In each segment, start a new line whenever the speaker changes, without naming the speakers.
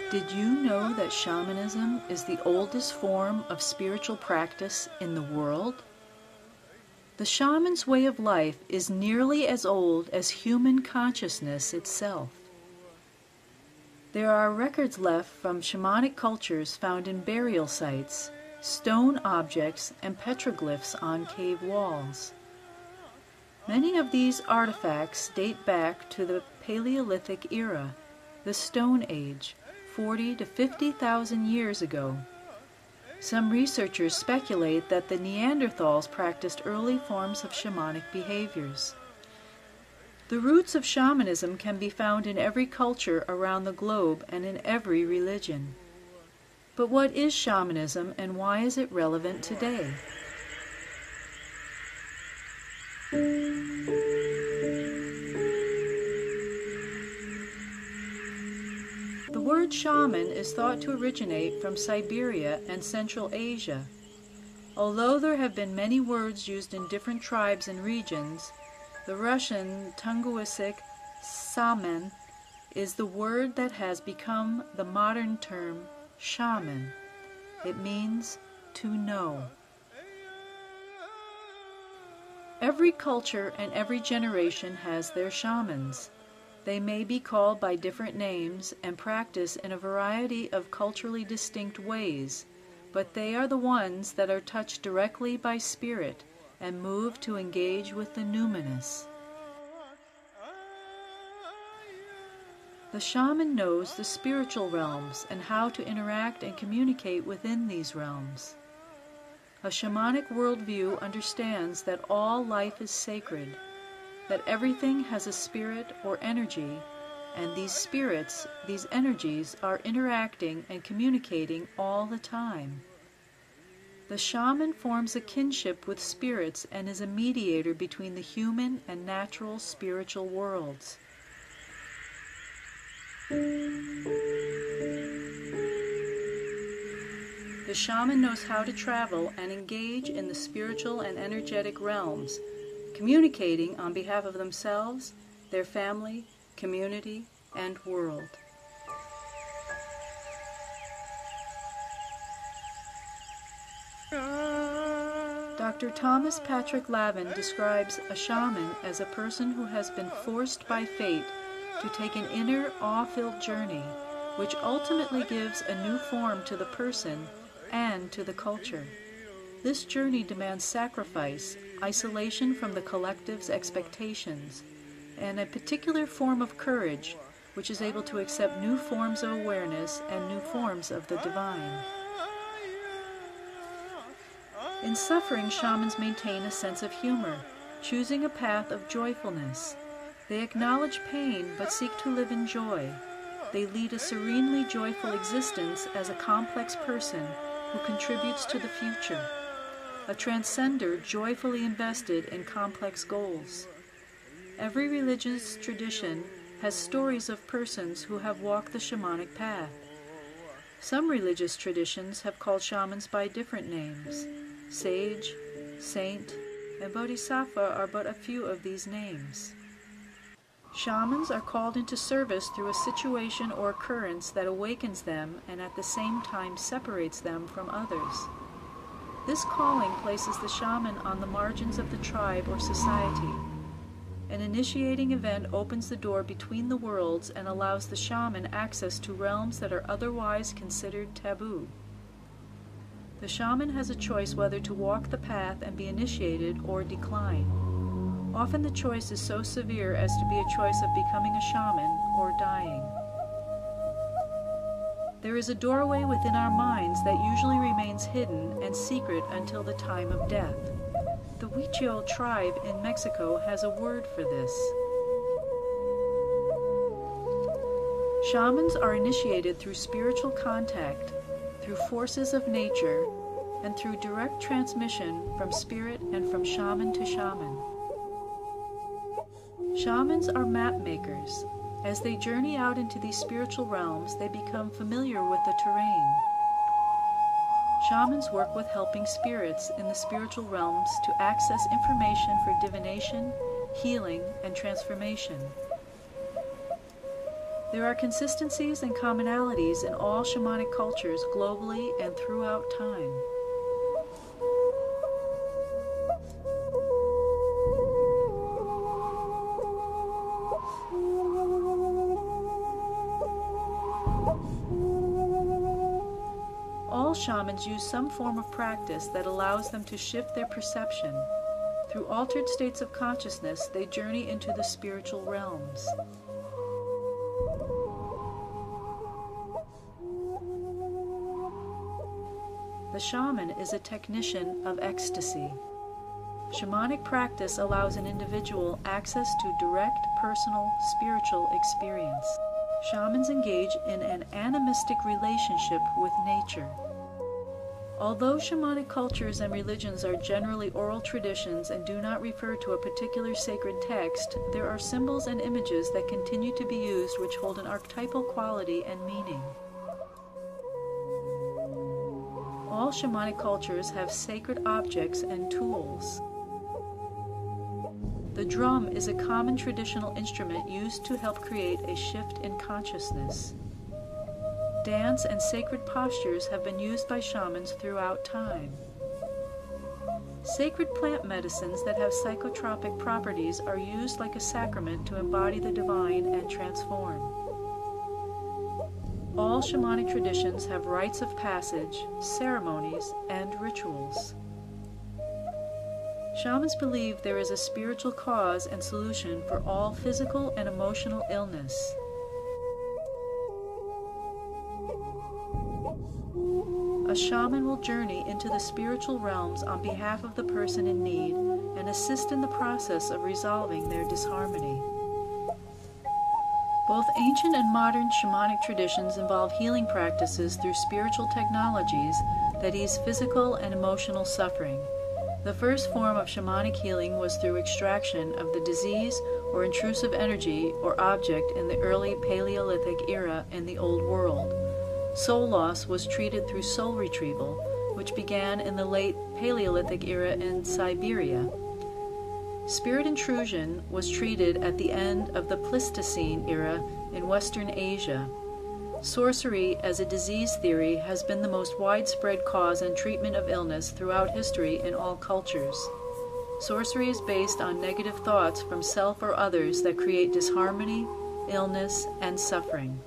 Did you know that shamanism is the oldest form of spiritual practice in the world? The shaman's way of life is nearly as old as human consciousness itself. There are records left from shamanic cultures found in burial sites, stone objects, and petroglyphs on cave walls. Many of these artifacts date back to the Paleolithic era, the Stone Age, 40 to 50,000 years ago. Some researchers speculate that the Neanderthals practiced early forms of shamanic behaviors. The roots of shamanism can be found in every culture around the globe and in every religion. But what is shamanism and why is it relevant today? The word shaman is thought to originate from Siberia and Central Asia. Although there have been many words used in different tribes and regions, the Russian Tungusic saman is the word that has become the modern term shaman. It means to know. Every culture and every generation has their shamans. They may be called by different names and practice in a variety of culturally distinct ways, but they are the ones that are touched directly by spirit and moved to engage with the numinous. The shaman knows the spiritual realms and how to interact and communicate within these realms. A shamanic worldview understands that all life is sacred, that everything has a spirit or energy, and these spirits, these energies, are interacting and communicating all the time. The shaman forms a kinship with spirits and is a mediator between the human and natural spiritual worlds. The shaman knows how to travel and engage in the spiritual and energetic realms, communicating on behalf of themselves, their family, community, and world. Dr. Thomas Patrick Lavin describes a shaman as a person who has been forced by fate to take an inner, awe-filled journey, which ultimately gives a new form to the person and to the culture. This journey demands sacrifice, isolation from the collective's expectations, and a particular form of courage, which is able to accept new forms of awareness and new forms of the divine. In suffering, shamans maintain a sense of humor, choosing a path of joyfulness. They acknowledge pain but seek to live in joy. They lead a serenely joyful existence as a complex person who contributes to the future, a transcender joyfully invested in complex goals. Every religious tradition has stories of persons who have walked the shamanic path. Some religious traditions have called shamans by different names. Sage, saint, and bodhisattva are but a few of these names. Shamans are called into service through a situation or occurrence that awakens them and at the same time separates them from others. This calling places the shaman on the margins of the tribe or society. An initiating event opens the door between the worlds and allows the shaman access to realms that are otherwise considered taboo. The shaman has a choice whether to walk the path and be initiated or decline. Often the choice is so severe as to be a choice of becoming a shaman or dying. There is a doorway within our minds that usually remains hidden and secret until the time of death. The Huichol tribe in Mexico has a word for this. Shamans are initiated through spiritual contact, through forces of nature, and through direct transmission from spirit and from shaman to shaman. Shamans are map makers. As they journey out into these spiritual realms, they become familiar with the terrain. Shamans work with helping spirits in the spiritual realms to access information for divination, healing, and transformation. There are consistencies and commonalities in all shamanic cultures globally and throughout time. All shamans use some form of practice that allows them to shift their perception. Through altered states of consciousness, they journey into the spiritual realms. The shaman is a technician of ecstasy. Shamanic practice allows an individual access to direct, personal, spiritual experience. Shamans engage in an animistic relationship with nature. Although shamanic cultures and religions are generally oral traditions and do not refer to a particular sacred text, there are symbols and images that continue to be used which hold an archetypal quality and meaning. All shamanic cultures have sacred objects and tools. The drum is a common traditional instrument used to help create a shift in consciousness. Dance and sacred postures have been used by shamans throughout time. Sacred plant medicines that have psychotropic properties are used like a sacrament to embody the divine and transform. All shamanic traditions have rites of passage, ceremonies, and rituals. Shamans believe there is a spiritual cause and solution for all physical and emotional illness. A shaman will journey into the spiritual realms on behalf of the person in need and assist in the process of resolving their disharmony. Both ancient and modern shamanic traditions involve healing practices through spiritual technologies that ease physical and emotional suffering. The first form of shamanic healing was through extraction of the disease or intrusive energy or object in the early Paleolithic era in the Old World. Soul loss was treated through soul retrieval, which began in the late Paleolithic era in Siberia. Spirit intrusion was treated at the end of the Pleistocene era in Western Asia. Sorcery as a disease theory has been the most widespread cause and treatment of illness throughout history in all cultures. Sorcery is based on negative thoughts from self or others that create disharmony, illness, and suffering.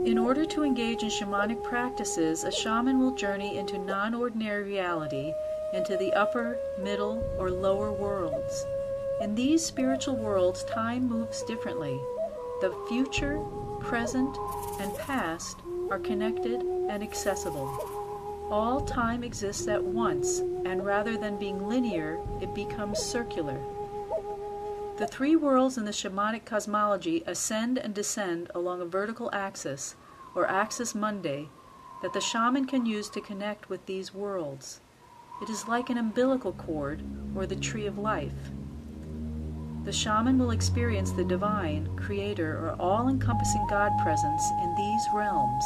In order to engage in shamanic practices, a shaman will journey into non-ordinary reality, into the upper, middle, or lower worlds. In these spiritual worlds, time moves differently. The future, present, and past are connected and accessible. All time exists at once, and rather than being linear, it becomes circular. The three worlds in the shamanic cosmology ascend and descend along a vertical axis, or axis mundi, that the shaman can use to connect with these worlds. It is like an umbilical cord, or the tree of life. The shaman will experience the divine, creator, or all-encompassing God presence in these realms.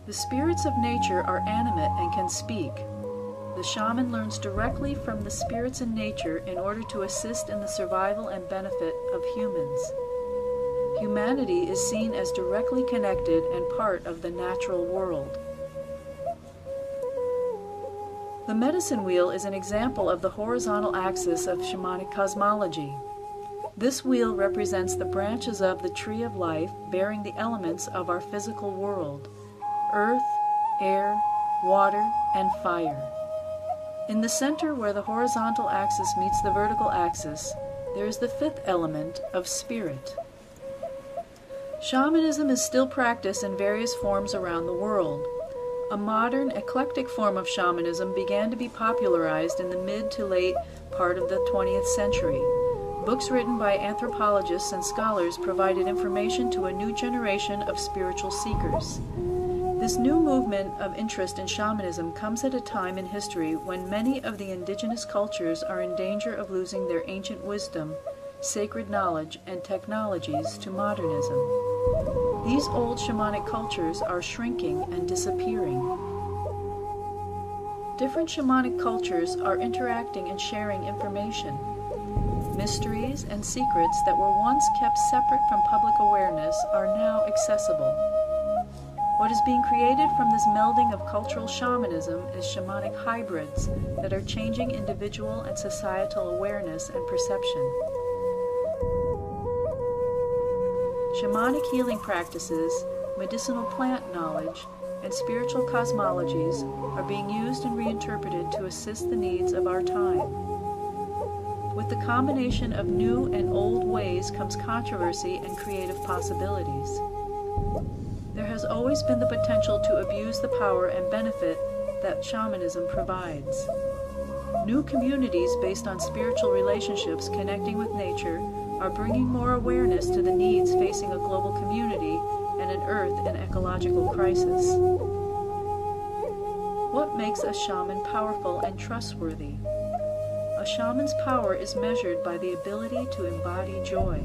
The spirits of nature are animate and can speak. The shaman learns directly from the spirits in nature in order to assist in the survival and benefit of humans. Humanity is seen as directly connected and part of the natural world. The medicine wheel is an example of the horizontal axis of shamanic cosmology. This wheel represents the branches of the tree of life bearing the elements of our physical world: earth, air, water, and fire. In the center, where the horizontal axis meets the vertical axis, there is the fifth element of spirit. Shamanism is still practiced in various forms around the world. A modern, eclectic form of shamanism began to be popularized in the mid to late part of the 20th century. Books written by anthropologists and scholars provided information to a new generation of spiritual seekers. This new movement of interest in shamanism comes at a time in history when many of the indigenous cultures are in danger of losing their ancient wisdom, sacred knowledge, and technologies to modernism. These old shamanic cultures are shrinking and disappearing. Different shamanic cultures are interacting and sharing information. Mysteries and secrets that were once kept separate from public awareness are now accessible. What is being created from this melding of cultural shamanism is shamanic hybrids that are changing individual and societal awareness and perception. Shamanic healing practices, medicinal plant knowledge, and spiritual cosmologies are being used and reinterpreted to assist the needs of our time. With the combination of new and old ways comes controversy and creative possibilities. There has always been the potential to abuse the power and benefit that shamanism provides. New communities based on spiritual relationships connecting with nature are bringing more awareness to the needs facing a global community and an earth in ecological crisis. What makes a shaman powerful and trustworthy? A shaman's power is measured by the ability to embody joy.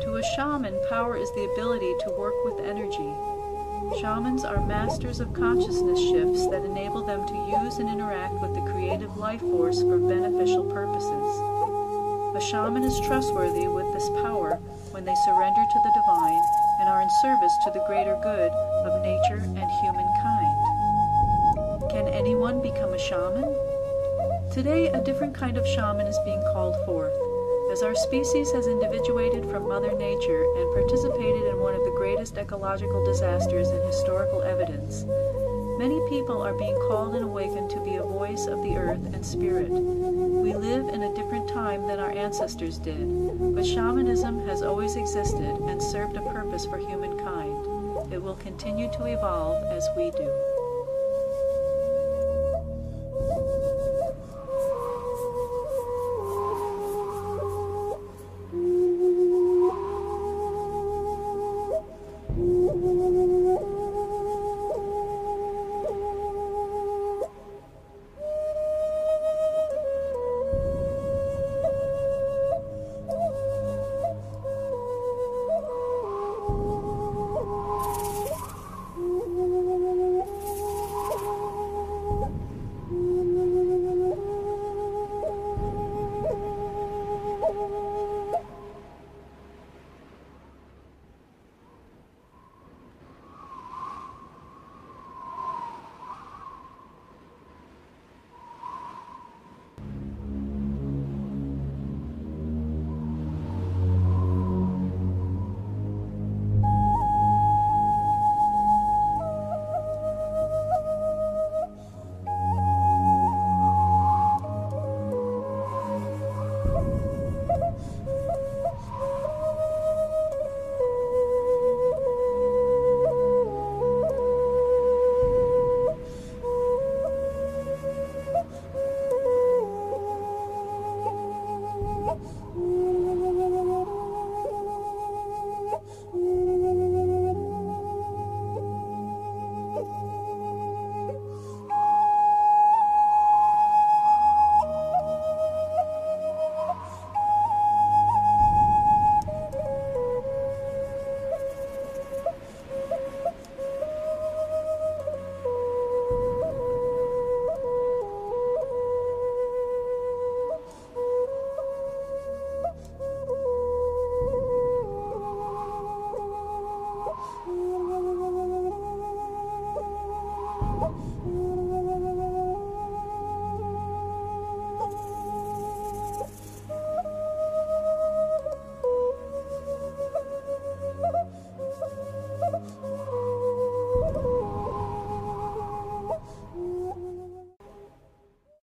To a shaman, power is the ability to work with energy. Shamans are masters of consciousness shifts that enable them to use and interact with the creative life force for beneficial purposes. A shaman is trustworthy with this power when they surrender to the divine and are in service to the greater good of nature and humankind. Can anyone become a shaman? Today, a different kind of shaman is being called forth. As our species has individuated from Mother Nature and participated in one of the greatest ecological disasters in historical evidence, many people are being called and awakened to be a voice of the earth and spirit. We live in a different time than our ancestors did, but shamanism has always existed and served a purpose for humankind. It will continue to evolve as we do.